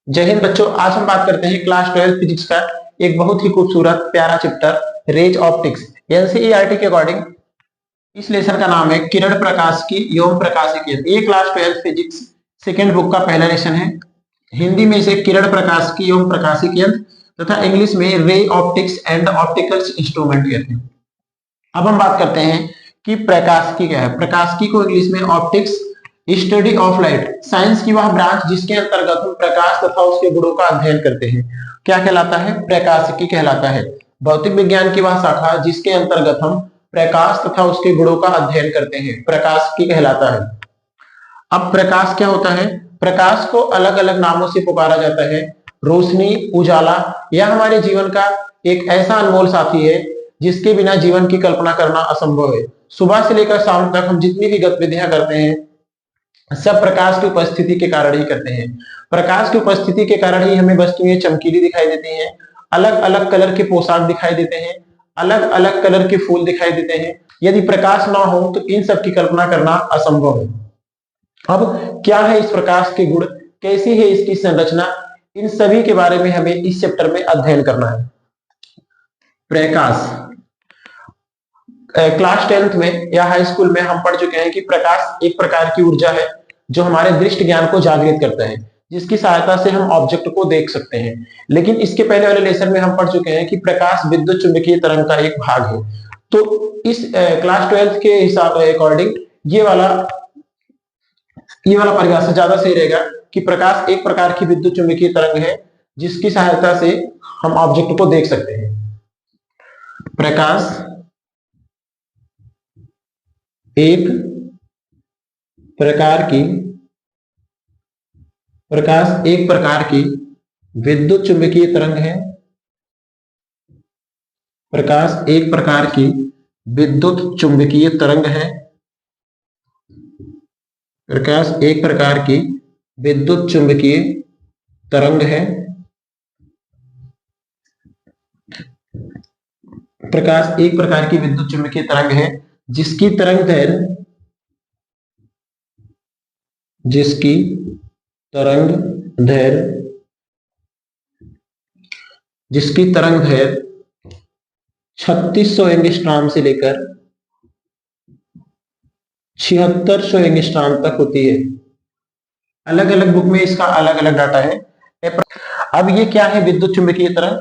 जय हिंद बच्चों, आज हम बात करते हैं क्लास 12 फिजिक्स का एक बहुत ही खूबसूरत प्यारा चैप्टर रेज ऑप्टिक्स। एनसीईआरटी के अकॉर्डिंग इस लेसन का नाम है किरण प्रकाश की एवं प्रकाशिकी यंत्र। ये क्लास 12 फिजिक्स सेकेंड बुक का पहला लेसन है। हिंदी में इसे किरण प्रकाश की एवं प्रकाशिकी यंत्र तथा इंग्लिश में ray optics and opticals instrument कहते हैं। अब हम बात करते हैं कि प्रकाशिकी क्या है। प्रकाशिकी को इंग्लिश में optics study of light, science की वह ब्रांच जिसके अंतर्गत हम प्रकाश तथा उसके गुणों का अध्ययन करते हैं, क्या कहलाता है? प्रकाशिकी कहलाता है। भौतिक विज्ञान की वह शाखा जिसके अंतर्गत हम प्रकाश तथा उसके गुणों का अध्ययन करते हैं, प्रकाशिकी कहलाता है। अब प्रकाश क्या होता है? प्रकाश को अलग अलग नामों से पुकारा जाता है। रोशनी, उजाला, यह हमारे जीवन का एक ऐसा अनमोल साथी है जिसके बिना जीवन की कल्पना करना असंभव है। सुबह से लेकर शाम तक हम जितनी भी गतिविधियां करते हैं सब प्रकाश की उपस्थिति के कारण ही करते हैं। प्रकाश की उपस्थिति के कारण ही हमें वस्तुएं चमकीली दिखाई देती हैं, अलग अलग कलर के पोशाक दिखाई देते हैं, अलग अलग कलर के फूल दिखाई देते हैं। यदि प्रकाश ना हो तो इन सब की कल्पना करना असंभव है। अब क्या है इस प्रकाश के गुण, कैसी है इसकी संरचना, इन सभी के बारे में हमें इस चैप्टर में अध्ययन करना है। प्रकाश क्लास 10th में या हाई स्कूल में हम पढ़ चुके हैं कि प्रकाश एक प्रकार की ऊर्जा है जो हमारे दृष्टि ज्ञान को जागृत करता है, जिसकी सहायता से हम ऑब्जेक्ट को देख सकते हैं। लेकिन इसके पहले वाले लेसन में हम पढ़ चुके हैं कि प्रकाश विद्युत चुंबकीय तरंग का एक भाग है। तो इस क्लास 12th के हिसाब अकॉर्डिंग ये वाला परिभाषा ज्यादा सही रहेगा कि प्रकाश एक प्रकार की विद्युत चुंबकीय तरंग है जिसकी सहायता से हम ऑब्जेक्ट को देख सकते हैं। प्रकाश एक प्रकार की विद्युत चुंबकीय तरंग है। प्रकाश एक प्रकार की विद्युत चुंबकीय तरंग है। प्रकाश एक प्रकार की विद्युत चुंबकीय तरंग है। प्रकाश एक प्रकार की विद्युत चुंबकीय तरंग है जिसकी तरंग दैर्ध्य 3600 एंगस्ट्रॉम से लेकर 7600 एंगस्ट्रॉम तक होती है। अलग अलग बुक में इसका अलग अलग डाटा है। अब ये क्या है विद्युत चुंबकीय तरंग?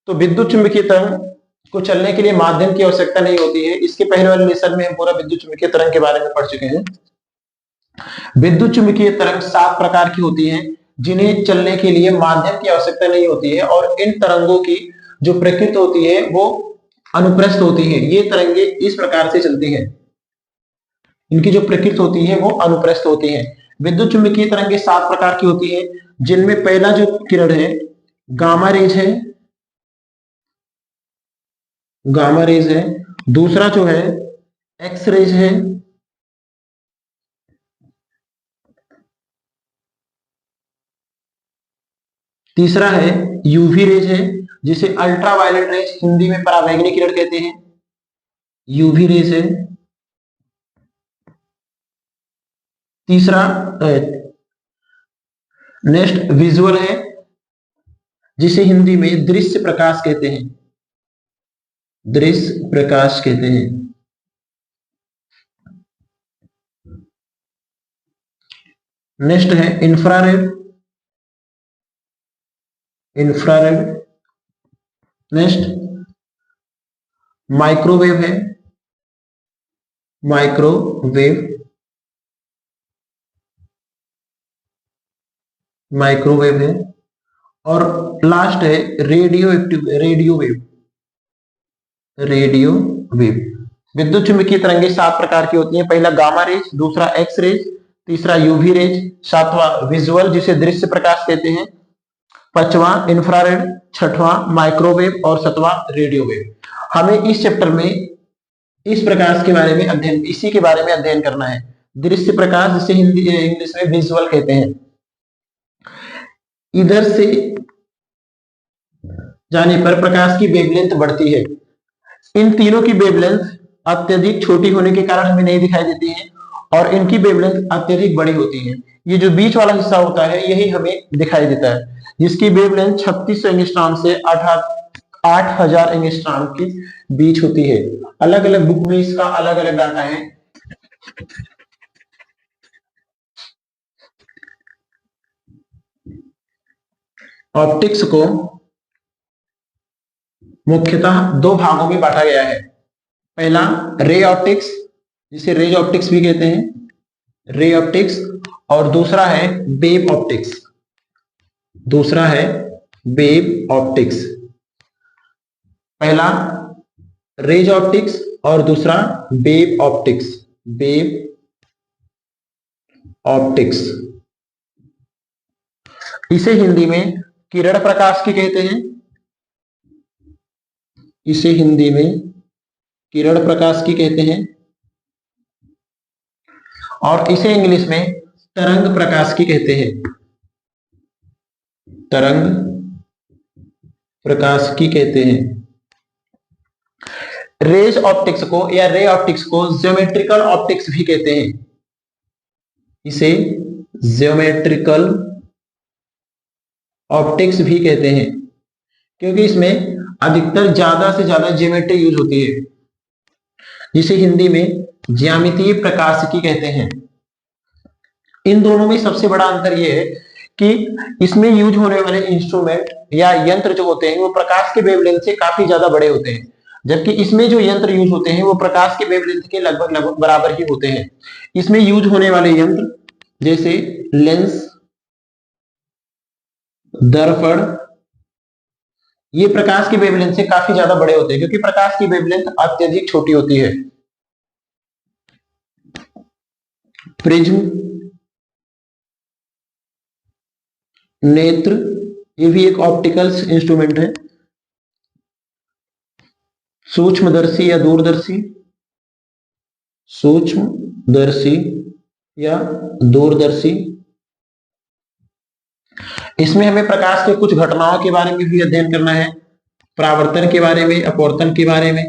तो विद्युत चुंबकीय तरंग को चलने के लिए माध्यम की आवश्यकता नहीं होती है। इसके पहले वाले लेसन में हम पूरा विद्युत चुंबकीय तरंग के बारे में पढ़ चुके हैं। विद्युत चुंबकीय तरंग 7 प्रकार की होती हैं जिन्हें चलने के लिए माध्यम की आवश्यकता नहीं होती है, और इन तरंगों की जो प्रकृति होती है वो अनुप्रस्थ होती है। ये तरंगे इस प्रकार से चलती हैं, इनकी जो प्रकृति होती है वो अनुप्रस्थ होती है। विद्युत चुंबकीय तरंगे 7 प्रकार की होती है जिनमें पहला जो किरण है गामा रेज है, दूसरा जो है एक्स रेज है, तीसरा है यूवी रेज है जिसे अल्ट्रा वायलेट रेज हिंदी में पराबैंगनी किरण कहते हैं, यूवी रेज है। तीसरा नेक्स्ट विजुअल है जिसे हिंदी में दृश्य प्रकाश कहते हैं, दृश्य प्रकाश कहते हैं। नेक्स्ट है इंफ्रारेड, नेक्स्ट माइक्रोवेव है, माइक्रोवेव है, और लास्ट है रेडियो वेव। विद्युत चुंबकीय तरंगे 7 प्रकार की होती हैं। पहला गामा रेज, दूसरा एक्स रेज, तीसरा यूवी रेज, सातवां विजुअल जिसे दृश्य प्रकाश कहते हैं, पांचवा इंफ्रारेड, छठवां माइक्रोवेव और सातवां रेडियो वेव। हमें इस चैप्टर में इस प्रकाश के बारे में अध्ययन करना है। दृश्य प्रकाश जिसे हिंदी इंग्लिश में विजुअल कहते हैं। इधर से जाने पर प्रकाश की वेवलेंथ बढ़ती है। इन तीनों की वेवलेंथ अत्यधिक छोटी होने के कारण हमें नहीं दिखाई देती है और इनकी वेवलेंथ अत्यधिक बड़ी होती है। ये जो बीच वाला हिस्सा होता है यही हमें दिखाई देता है, जिसकी वेवलेंथ 3600 एंगस्ट्रॉम से 8000 एंगस्ट्रॉम के बीच होती है। अलग अलग बुक में इसका अलग अलग डाटा है। ऑप्टिक्स को मुख्यतः दो भागों में बांटा गया है। पहला रे ऑप्टिक्स, जिसे रेज ऑप्टिक्स भी कहते हैं, रे ऑप्टिक्स, और दूसरा है वेव ऑप्टिक्स। दूसरा है वेव ऑप्टिक्स। पहला रेज ऑप्टिक्स और दूसरा वेव ऑप्टिक्स। वेव ऑप्टिक्स इसे हिंदी में किरण प्रकाश की कहते हैं। इसे हिंदी में किरण प्रकाश की कहते हैं और इसे इंग्लिश में तरंग प्रकाश की कहते हैं। तरंग प्रकाश की कहते हैं। रेज ऑप्टिक्स को या रे ऑप्टिक्स को ज्योमेट्रिकल ऑप्टिक्स भी कहते हैं। इसे ज्योमेट्रिकल ऑप्टिक्स भी कहते हैं क्योंकि इसमें अधिकतर ज्यादा से ज्यादा ज्योमेट्री यूज होती है, जिसे हिंदी में ज्यामितीय प्रकाशिकी कहते हैं। इन दोनों में सबसे बड़ा अंतर यह है कि इसमें यूज होने वाले इंस्ट्रूमेंट या यंत्र जो होते हैं वो प्रकाश के वेवलेंथ से काफी ज्यादा बड़े होते हैं, जबकि इसमें जो यंत्र यूज होते हैं वो प्रकाश के वेवलेंथ के लगभग लगभग बराबर ही होते हैं। इसमें यूज होने वाले यंत्र जैसे लेंस, दर्पण, ये प्रकाश की वेवलेंथ से काफी ज्यादा बड़े होते हैं क्योंकि प्रकाश की वेवलेंथ अत्यधिक छोटी होती है। प्रिज्म, नेत्र, ये भी एक ऑप्टिकल इंस्ट्रूमेंट है। सूक्ष्मदर्शी या दूरदर्शी, सूक्ष्मदर्शी या दूरदर्शी, इसमें हमें प्रकाश के कुछ घटनाओं के बारे में भी अध्ययन करना है, परावर्तन के बारे में, अपवर्तन के बारे में।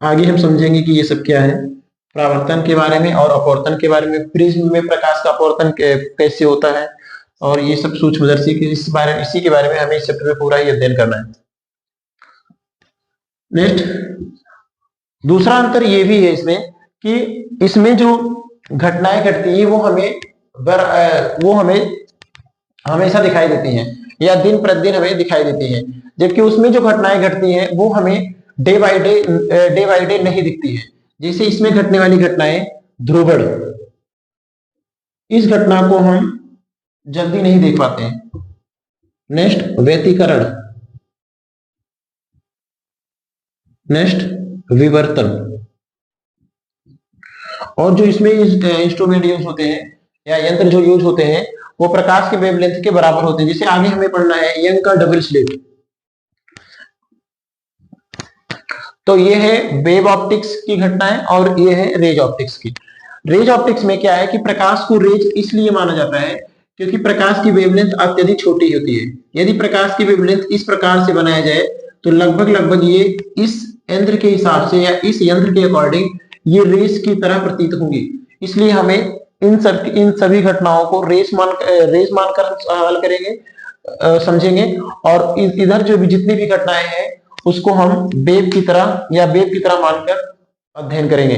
आगे हम समझेंगे कि ये सब क्या है, परावर्तन के बारे में और अपवर्तन के बारे में, प्रिज्म में प्रकाश का अपवर्तन कैसे होता है और ये सब सूक्ष्मदर्शी के इसी के बारे में हमें इस चैप्टर में पूरा ही अध्ययन करना है। नेक्स्ट, दूसरा अंतर ये भी है इसमें कि इसमें जो घटनाएं घटती है वो हमें हमेशा दिखाई देती हैं या दिन प्रतिदिन हमें दिखाई देती हैं, जबकि उसमें जो घटनाएं घटती हैं वो हमें डे बाय डे नहीं दिखती है। जैसे इसमें घटने वाली घटनाएं ध्रुवण, इस घटना को हम जल्दी नहीं देख पाते हैं। नेक्स्ट व्यतिकरण, नेक्स्ट विवर्तन, और जो इसमें इंस्ट्रूमेंट यूज होते हैं या यंत्र जो यूज होते हैं वो प्रकाश के वेवलेंथ के बराबर होते हैं। जैसे आगे हमें पढ़ना है यंग का डबल स्लिट। तो ये है वेव ऑप्टिक्स की घटनाएं और ये है रेज ऑप्टिक्स की। रेज ऑप्टिक्स में क्या है कि प्रकाश को रेज इसलिए माना जाता है क्योंकि प्रकाश की वेवलेंथ अत्यधिक छोटी होती है। यदि प्रकाश की वेवलेंथ इस प्रकार से बनाया जाए तो लगभग लगभग ये इस यंत्र के हिसाब से या इस यंत्र के अकॉर्डिंग ये रेस की तरह प्रतीत होंगी। इसलिए हमें इन सभी घटनाओं को रेस मानकर हल करेंगे, समझेंगे, और इधर जो भी जितनी भी घटनाएं हैं उसको हम वेव की तरह मानकर अध्ययन करेंगे।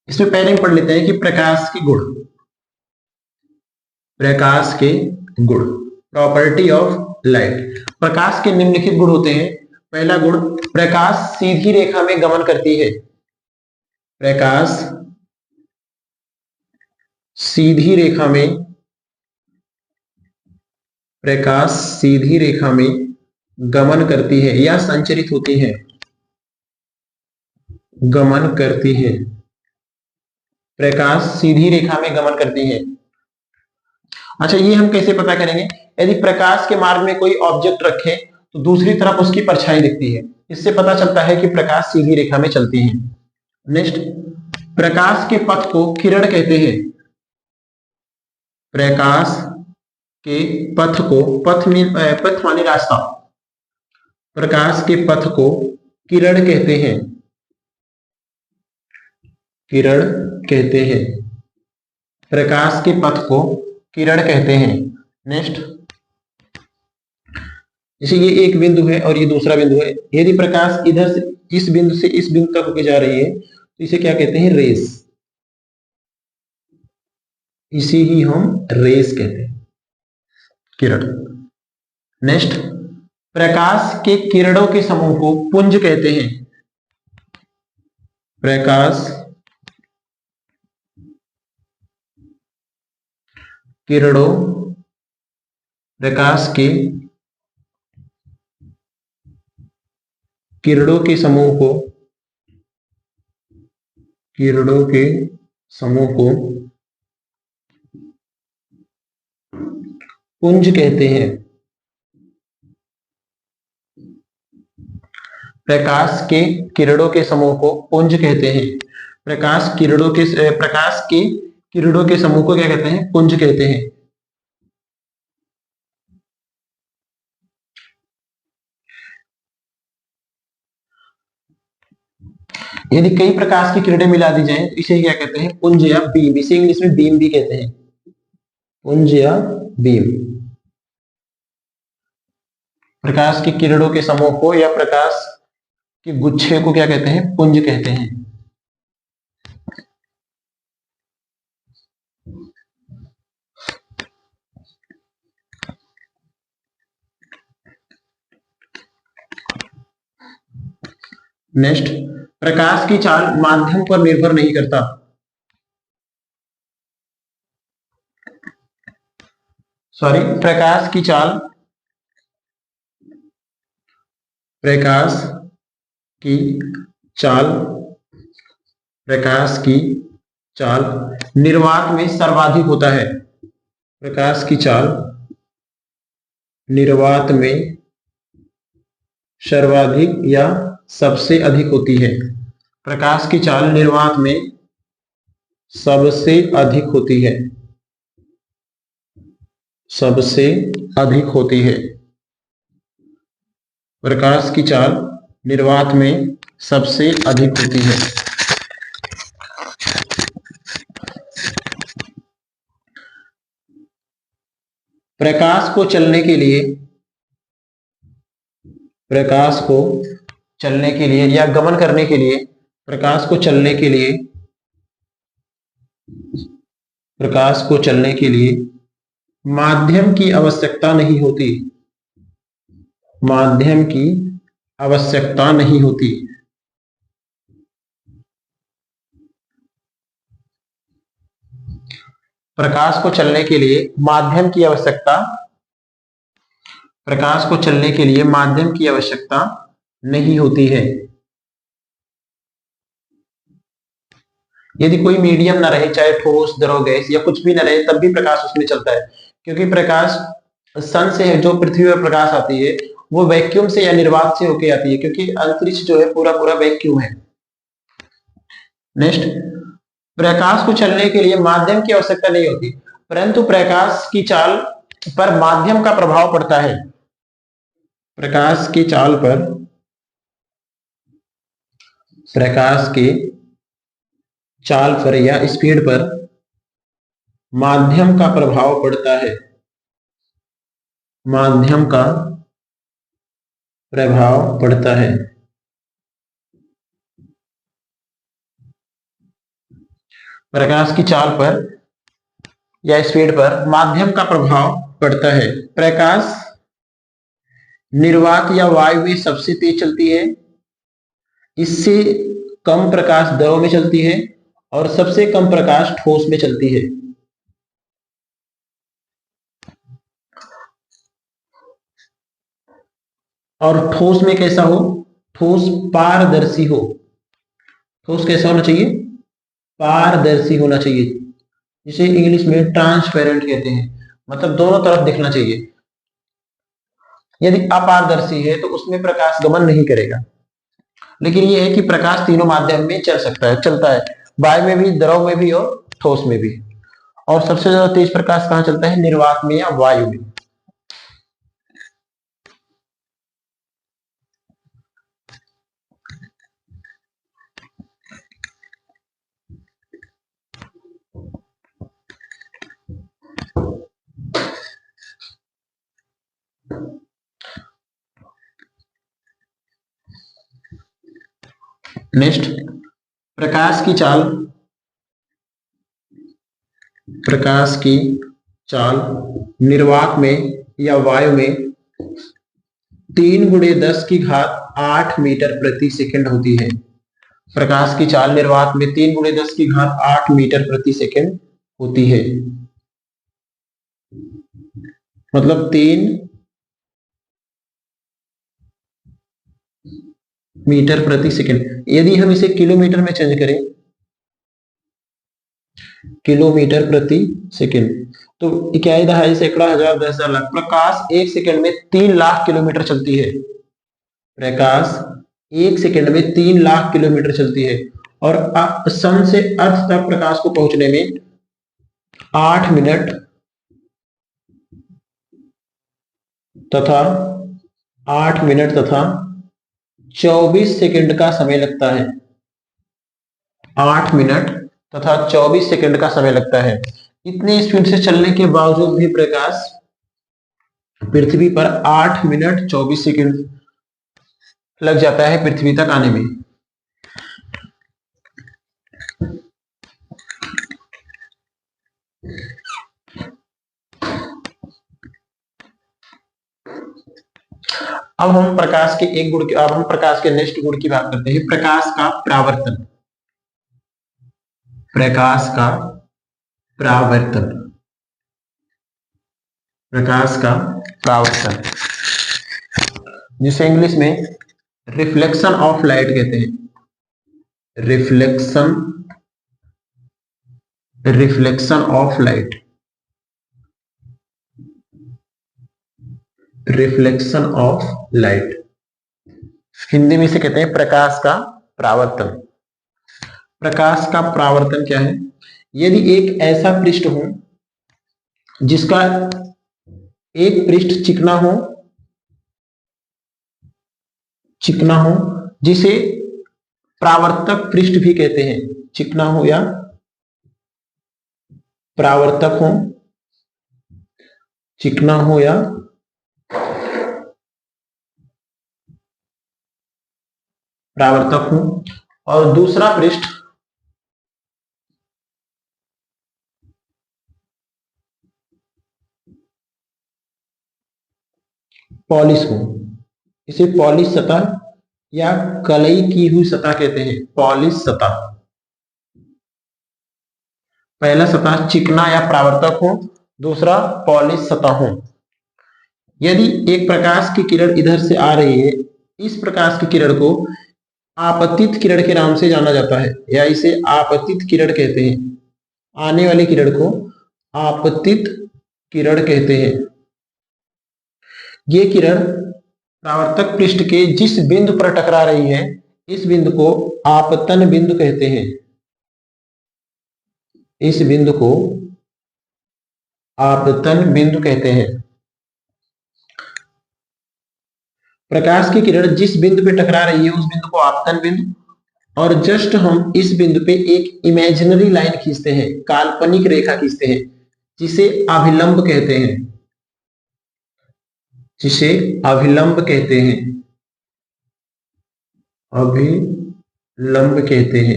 इसमें पहले हम पढ़ लेते हैं कि प्रकाश के गुण। प्रकाश के गुण, प्रॉपर्टी ऑफ लाइट। प्रकाश के निम्नलिखित गुण होते हैं। पहला गुण, प्रकाश सीधी रेखा में गमन करती है। प्रकाश सीधी रेखा में गमन करती है या संचरित होती है, गमन करती है। प्रकाश सीधी रेखा में गमन करती है। अच्छा, ये हम कैसे पता करेंगे? यदि प्रकाश के मार्ग में कोई ऑब्जेक्ट रखें तो दूसरी तरफ उसकी परछाई दिखती है। इससे पता चलता है कि प्रकाश सीधी रेखा में चलती है। नेक्स्ट, प्रकाश के पथ को किरण कहते हैं। प्रकाश के पथ को, पथ माने रास्ता, प्रकाश के पथ को किरण कहते हैं। किरण कहते हैं, प्रकाश के पथ को किरण कहते हैं। नेक्स्ट, जैसे ये एक बिंदु है और ये दूसरा बिंदु है, यदि प्रकाश इधर से इस बिंदु से इस बिंदु तक होके जा रही है तो इसे क्या कहते हैं? रेस। इसी ही हम रेस कहते हैं, किरण। नेक्स्ट, प्रकाश के किरणों के समूह को पुंज कहते हैं। प्रकाश किरणों, प्रकाश के किरणों के समूह को, किरणों के समूह को पुंज कहते हैं। प्रकाश के किरणों के समूह को पुंज कहते हैं। प्रकाश के किरणों के समूह को क्या कहते हैं? पुंज कहते हैं। यदि कई प्रकाश की किरणें मिला दी जाएं तो इसे क्या कहते हैं? पुंज या बीम। इसे इंग्लिश में बीम भी कहते हैं, पुंज या बीम। प्रकाश की किरणों के समूह को या प्रकाश के गुच्छे को क्या कहते हैं? पुंज कहते हैं। नेक्स्ट, प्रकाश की चाल माध्यम पर निर्भर नहीं करता। प्रकाश की चाल, प्रकाश की चाल, प्रकाश की चाल निर्वात में सर्वाधिक होता है। प्रकाश की चाल निर्वात में सर्वाधिक या सबसे अधिक होती है। प्रकाश की चाल निर्वात में सबसे अधिक होती है, सबसे अधिक होती है। प्रकाश की चाल निर्वात में सबसे अधिक होती है। प्रकाश को चलने के लिए, प्रकाश को चलने के लिए या गमन करने के लिए, प्रकाश को चलने के लिए, प्रकाश को चलने के लिए माध्यम की आवश्यकता नहीं होती। माध्यम की आवश्यकता नहीं होती। प्रकाश को चलने के लिए माध्यम की आवश्यकता, प्रकाश को चलने के लिए माध्यम की आवश्यकता नहीं होती है। यदि कोई मीडियम न रहे, चाहे ठोस, द्रव, गैस या कुछ भी न रहे, तब भी प्रकाश उसमें चलता है, क्योंकि प्रकाश सन से है, जो पृथ्वी पर प्रकाश आती है वो वैक्यूम से या निर्वात से होके आती है, क्योंकि अंतरिक्ष जो है पूरा पूरा वैक्यूम है। नेक्स्ट, प्रकाश को चलने के लिए माध्यम की आवश्यकता नहीं होती, परंतु प्रकाश की चाल पर माध्यम का प्रभाव पड़ता है। प्रकाश की चाल पर, प्रकाश के चाल पर या स्पीड पर माध्यम का प्रभाव पड़ता है। माध्यम का प्रभाव पड़ता है। प्रकाश की चाल पर या स्पीड पर माध्यम का प्रभाव पड़ता है। प्रकाश निर्वात या वायु में सबसे तेज चलती है, इससे कम प्रकाश द्रव में चलती है और सबसे कम प्रकाश ठोस में चलती है। और ठोस में कैसा हो? ठोस पारदर्शी हो। ठोस कैसा होना चाहिए? पारदर्शी होना चाहिए, जिसे इंग्लिश में ट्रांसपेरेंट कहते हैं, मतलब दोनों तरफ दिखना चाहिए। यदि अपारदर्शी है तो उसमें प्रकाश गमन नहीं करेगा। लेकिन यह है कि प्रकाश तीनों माध्यम में चल सकता है, चलता है, वायु में भी, द्रव में भी और ठोस में भी। और सबसे ज्यादा तेज प्रकाश कहाँ चलता है? निर्वात में या वायु में। नेक्स्ट, प्रकाश की चाल। प्रकाश की चाल निर्वात में या वायु में 3 × 10⁸ मीटर प्रति सेकंड होती है। प्रकाश की चाल निर्वात में 3 × 10⁸ मीटर प्रति सेकंड होती है। मतलब 3 मीटर प्रति सेकंड। यदि हम इसे किलोमीटर में चेंज करें, किलोमीटर प्रति सेकंड, तो इकाई, दहाई, सैकड़ा, हजार, 10,000, लाख। प्रकाश 1 सेकंड में 3 लाख किलोमीटर चलती है। प्रकाश 1 सेकंड में 3 लाख किलोमीटर चलती है। और सन से अर्थ तक प्रकाश को पहुंचने में 8 मिनट तथा 8 मिनट तथा 24 सेकंड का समय लगता है। 8 मिनट तथा 24 सेकंड का समय लगता है। इतनी स्पीड से चलने के बावजूद भी प्रकाश पृथ्वी पर 8 मिनट 24 सेकंड लग जाता है पृथ्वी तक आने में। अब हम प्रकाश के एक गुण अब हम प्रकाश के नेक्स्ट गुण की बात करते हैं, प्रकाश का परावर्तन। प्रकाश का परावर्तन। प्रकाश का परावर्तन, जिसे इंग्लिश में रिफ्लेक्शन ऑफ लाइट कहते हैं। Reflection of light. Reflection of light, Hindi में इसे कहते हैं प्रकाश का परावर्तन। प्रकाश का परावर्तन क्या है? यदि एक ऐसा पृष्ठ हो जिसका एक पृष्ठ चिकना हो, जिसे परावर्तक पृष्ठ भी कहते हैं। चिकना हो या परावर्तक हो, चिकना हो या परावर्तक हो, और दूसरा पृष्ठ पॉलिश हो। इसे पॉलिश सतह या कलई की हुई सतह कहते हैं। पॉलिश सतह। पहला सतह चिकना या परावर्तक हो, दूसरा पॉलिश सतह हो। यदि एक प्रकाश की किरण इधर से आ रही है, इस प्रकाश की किरण को आपतित किरण के नाम से जाना जाता है, या इसे आपतित किरण कहते हैं। आने वाली किरण को आपतित किरण कहते हैं। ये किरण परावर्तक पृष्ठ के जिस बिंदु पर टकरा रही है, इस बिंदु को आपतन बिंदु कहते हैं। इस बिंदु को आपतन बिंदु कहते हैं। प्रकाश की किरण जिस बिंदु पे टकरा रही है, उस बिंदु को आपतन बिंदु, और जस्ट हम इस बिंदु पे एक इमेजिनरी लाइन खींचते हैं, काल्पनिक रेखा खींचते हैं, जिसे अभिलंब कहते हैं। जिसे अभिलंब कहते हैं। अभिलंब कहते हैं।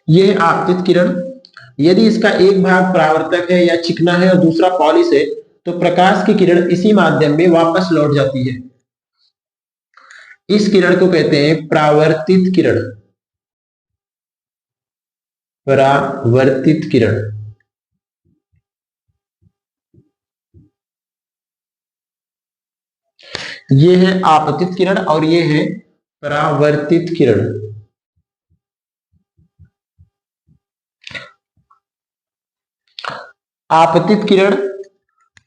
यह आपतित किरण, यदि इसका एक भाग परावर्तक है या चिकना है और दूसरा पॉलिश है, तो प्रकाश की किरण इसी माध्यम में वापस लौट जाती है। इस किरण को कहते हैं परावर्तित किरण। परावर्तित किरण। ये है आपतित किरण और ये है परावर्तित किरण। आपतित किरण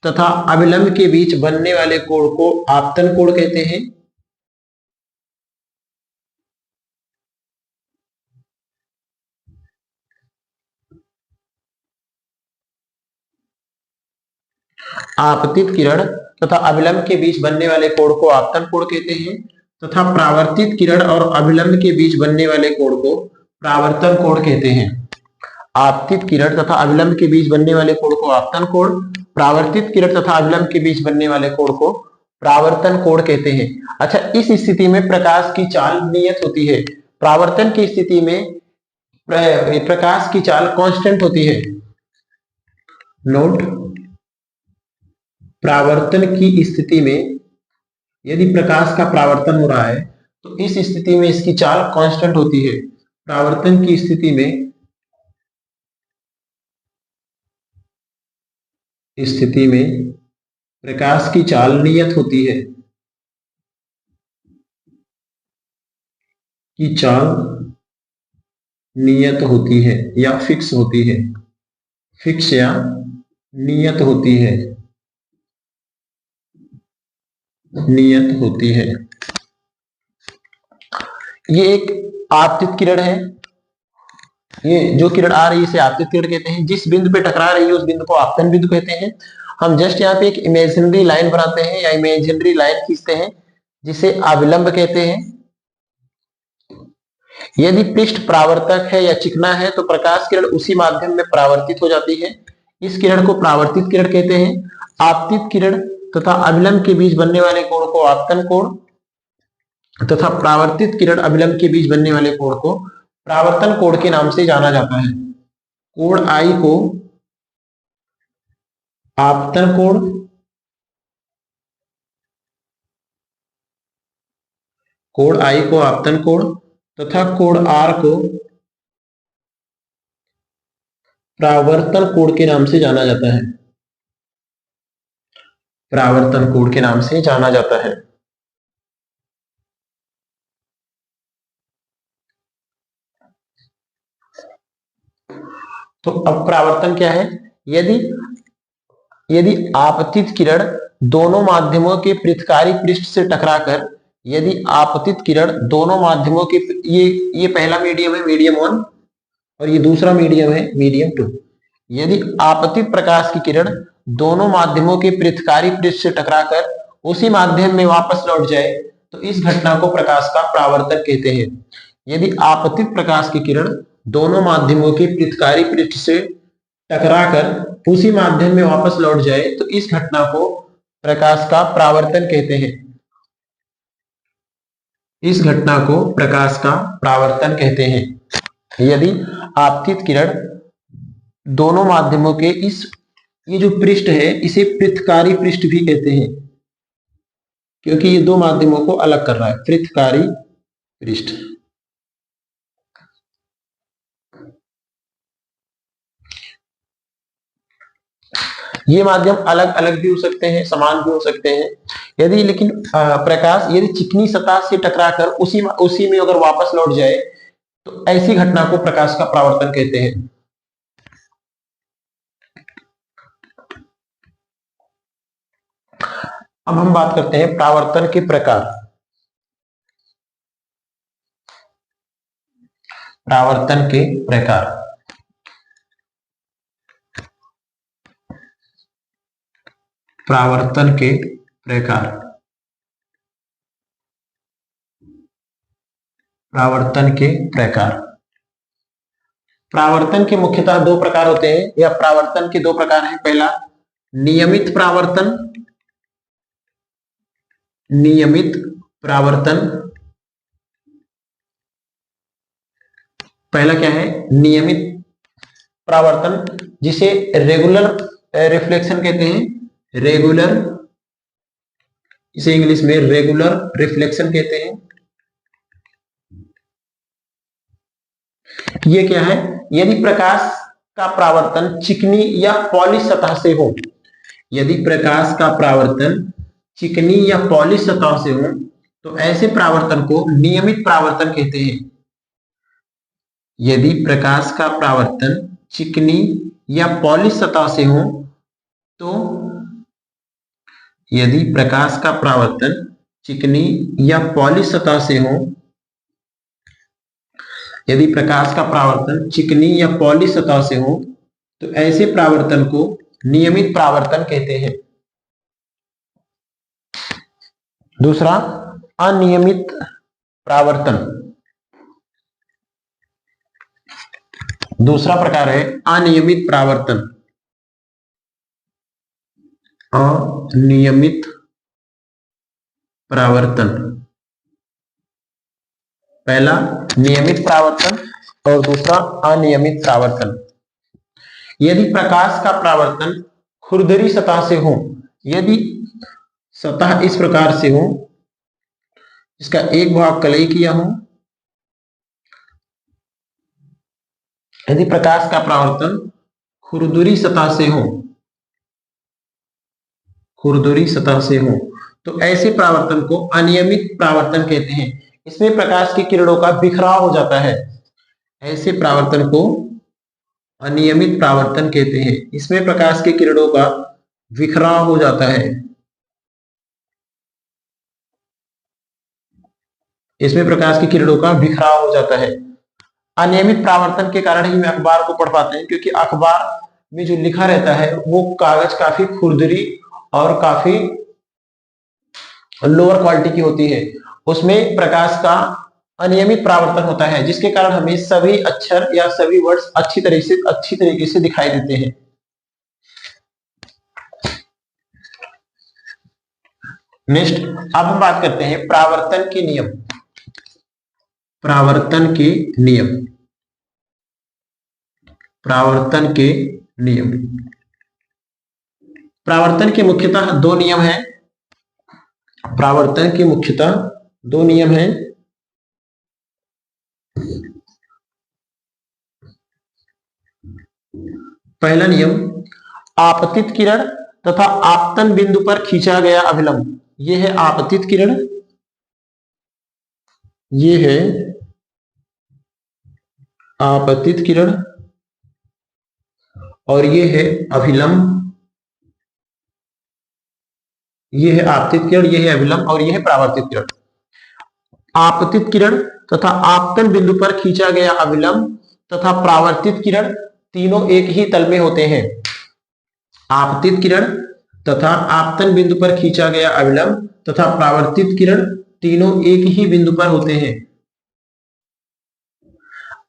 तथा अभिलंब के बीच बनने वाले कोण को आपतन कोण कहते हैं। आपतित किरण तथा अभिलंब के बीच बनने वाले कोण को आपतन कोण कहते हैं तथा परावर्तित किरण और अभिलंब के बीच बनने वाले कोण को परावर्तन कोण कहते हैं। आपतित किरण तथा अभिलंब के बीच बनने वाले कोण को आपतन कोण, परावर्तित किरण तथा अभिलंब के बीच बनने वाले कोण को परावर्तन कोण कहते हैं। अच्छा, इस स्थिति में प्रकाश की चाल नियत होती है। परावर्तन की स्थिति में प्रकाश की चाल कांस्टेंट होती है। नोट, परावर्तन की स्थिति में यदि प्रकाश का परावर्तन हो रहा है तो इस स्थिति में इसकी चाल कांस्टेंट होती है। परावर्तन की स्थिति में प्रकाश की चाल नियत होती है, की चाल नियत होती है या फिक्स होती है, फिक्स या नियत होती है, नियत होती है। ये एक आपतित किरण है, ये जो किरण आ रही है इसे आपतित किरण कहते हैं। जिस बिंदु पे टकरा रही है उस बिंदु को आपतन बिंदु कहते हैं। हम जस्ट यहाँ पे एक इमेजिनरी लाइन बनाते हैं या इमेजिनरी लाइन खींचते हैं जिसे अविलंब कहते हैं। यदि पृष्ठ परावर्तक है या चिकना है तो प्रकाश किरण उसी माध्यम में परावर्तित हो जाती है। इस किरण को परावर्तित किरण कहते हैं। आपतित किरण तथा अभिलंब के बीच बनने वाले कोण को आपतन कोण तथा परावर्तित किरण अभिलंब के बीच बनने वाले कोण को परावर्तन कोण के नाम से जाना जाता है। कोण आई को आपतन कोण, कोण आई को आपतन कोण तथा कोण आर को परावर्तन कोण के नाम से जाना जाता है। परावर्तन कोण के नाम से जाना जाता है। तो अब परावर्तन क्या है? यदि आपतित किरण दोनों माध्यमों के पृथकारी पृष्ठ से टकराकर, यदि आपतित किरण दोनों माध्यमों के, ये पहला मीडियम है मीडियम 1 और ये दूसरा मीडियम है मीडियम 2। यदि आपतित प्रकाश की किरण दोनों माध्यमों के पृथकारी पृष्ठ से टकराकर उसी माध्यम में वापस लौट जाए तो इस घटना को प्रकाश का परावर्तन कहते हैं। यदि आपतित प्रकाश की किरण दोनों माध्यमों के पृथकारी पृष्ठ से टकराकर उसी माध्यम में वापस लौट जाए तो इस घटना को प्रकाश का परावर्तन कहते हैं। इस घटना को प्रकाश का परावर्तन कहते हैं। यदि आपतित किरण दोनों माध्यमों के ये जो पृष्ठ है इसे पृथकारी पृष्ठ भी कहते हैं क्योंकि ये दो माध्यमों को अलग कर रहा है, पृथकारी पृष्ठ। ये माध्यम अलग अलग भी हो सकते हैं, समान भी हो सकते हैं। यदि लेकिन प्रकाश यदि चिकनी सतह से टकराकर उसी में अगर वापस लौट जाए तो ऐसी घटना को प्रकाश का परावर्तन कहते हैं। अब हम बात करते हैं परावर्तन के प्रकार। परावर्तन के प्रकार, परावर्तन के प्रकार, परावर्तन के प्रकार। परावर्तन के मुख्यतः दो प्रकार होते हैं या परावर्तन के दो प्रकार हैं। पहला नियमित परावर्तन, नियमित परावर्तन। पहला क्या है? नियमित परावर्तन जिसे रेगुलर रिफ्लेक्शन कहते हैं। रेगुलर, इसे इंग्लिश में रेगुलर रिफ्लेक्शन कहते हैं। ये क्या है? यदि प्रकाश का परावर्तन चिकनी या पॉलिश सतह से हो, यदि प्रकाश का परावर्तन चिकनी या पॉलिश सतह से हो तो ऐसे परावर्तन को नियमित परावर्तन कहते हैं। यदि प्रकाश का परावर्तन चिकनी या पॉलिश सतह से हो तो यदि प्रकाश का परावर्तन चिकनी या पॉलिश सतह से हो, यदि प्रकाश का परावर्तन चिकनी या पॉलिश सतह से हो तो ऐसे परावर्तन को नियमित परावर्तन कहते हैं। दूसरा, अनियमित परावर्तन। दूसरा प्रकार है अनियमित परावर्तन। अनियमित परावर्तन, पहला नियमित परावर्तन और दूसरा अनियमित परावर्तन। यदि प्रकाश का परावर्तन खुरदरी सतह से हो, यदि सतह इस प्रकार से हो, इसका एक भाग कलई किया हो, यदि प्रकाश का परावर्तन खुरदरी सतह से हो, खुरदरी सतह से हो तो ऐसे परावर्तन को अनियमित परावर्तन कहते हैं। इसमें प्रकाश की किरणों का बिखराव हो जाता है। ऐसे परावर्तन को अनियमित परावर्तन कहते हैं। इसमें प्रकाश की किरणों का बिखराव हो जाता है। इसमें प्रकाश की किरणों का बिखराव हो जाता है। अनियमित परावर्तन के कारण ही हम अखबार को पढ़ पाते हैं, क्योंकि अखबार में जो लिखा रहता है वो कागज काफी खुरदरी और काफी लोअर क्वालिटी की होती है। उसमें प्रकाश का अनियमित परावर्तन होता है, जिसके कारण हमें सभी अक्षर या सभी वर्ड्स अच्छी तरीके से दिखाई देते हैं। नेक्स्ट, अब हम बात करते हैं परावर्तन के नियम। परावर्तन के नियम, परावर्तन के नियम। परावर्तन के मुख्यतः दो नियम हैं। परावर्तन के मुख्यतः दो नियम हैं। पहला नियम, आपतित किरण तथा आपतन बिंदु पर खींचा गया अभिलंब। यह है आपतित किरण, यह है आपतित किरण और यह है अभिलंब। यह है आपतित किरण, यह है अभिलंब और यह है परावर्तित किरण। आपतित किरण तथा आपतन बिंदु पर खींचा गया अभिलंब तथा परावर्तित किरण तीनों एक ही तल में होते हैं। आपतित किरण तथा आपतन बिंदु पर खींचा गया अभिलंब तथा परावर्तित किरण तीनों एक ही बिंदु पर होते हैं।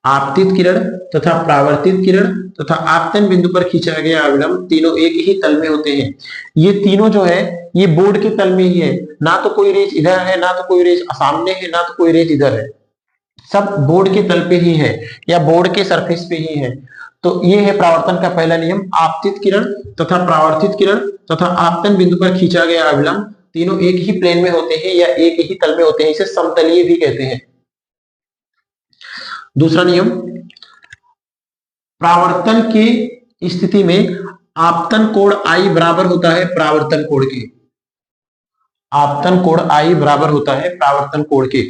आपतित किरण तथा परावर्तित किरण तथा आपतन बिंदु पर खींचा गया अभिलंब तीनों एक ही तल में होते हैं। ये तीनों जो है ये बोर्ड के तल में ही है, ना तो कोई रेज इधर है, ना तो कोई रेज सामने है, ना तो कोई रेज इधर है। सब बोर्ड के तल पे ही है या बोर्ड के सरफेस पे ही है। तो ये है परावर्तन का पहला नियम। आपतित किरण तथा परावर्तित किरण तथा आपतन बिंदु पर खींचा गया अभिलंब तीनों एक ही प्लेन में होते हैं या एक ही तल में होते हैं। इसे समतलीय भी कहते हैं। दूसरा नियम, परावर्तन की स्थिति में आपतन कोण I बराबर होता है परावर्तन कोण के। आपतन कोण I बराबर होता है परावर्तन कोण के।